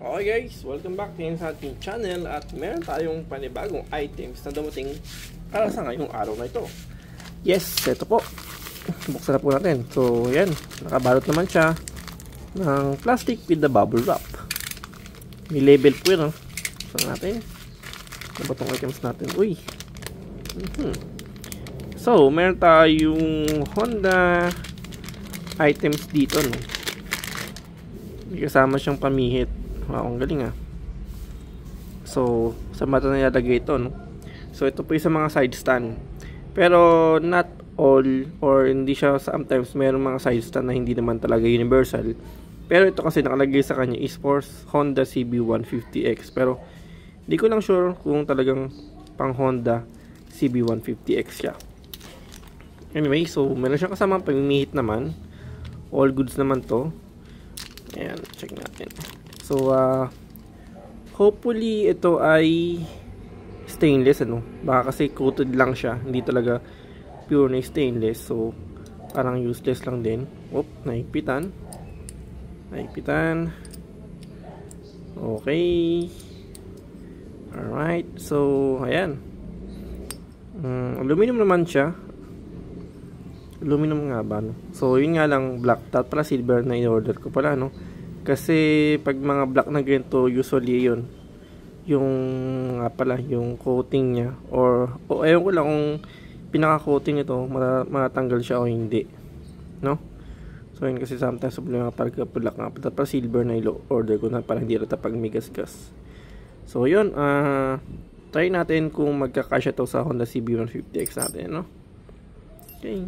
Okay guys, welcome back din sa ating channel at meron tayong panibagong items na dumating para sa ngayong araw na ito. Yes, ito po. Buksan na po natin. So, yan. Nakabalot naman siya ng plastic with the bubble wrap. May label po yun, no? Buksan natin. Ano ba itong items natin? Uy! So, meron tayong Honda items dito, no? May kasama siyang pamihit. Wow, ang galing ah. So, sa mata na nilalagay ito, no? So, ito po yung sa mga side stand. Pero, not all, or hindi siya, sometimes, mayroong mga side stand na hindi naman talaga universal. Pero ito kasi nakalagay sa kanya is for Honda CB150X. Pero, hindi ko lang sure kung talagang pang Honda CB150X siya. Anyway, so, meron siyang kasamang pamimihit naman. All goods naman to. Ayan, check natin. So, hopefully, ito ay stainless, ano? Baka kasi coated lang siya. Hindi talaga pure na stainless. So, parang useless lang din. Oop, naigpitan. Naigpitan. Okay. Alright. So, ayan. Aluminum naman siya. Aluminum nga ba, no? So, yun nga lang, black. Tapos pala silver na in-order ko pala, no? Kasi pag mga black na ganito, usually yun yung nga pala, yung coating niya or ewan ko lang kung pinaka-coating ito matatanggal siya o hindi, no? So yun, kasi sometimes problema pag black nga pala silver na i-order ko na para hindi rata pag migasgas. So yun, try natin kung magkakasya to sa Honda CB150X natin, no? Okay.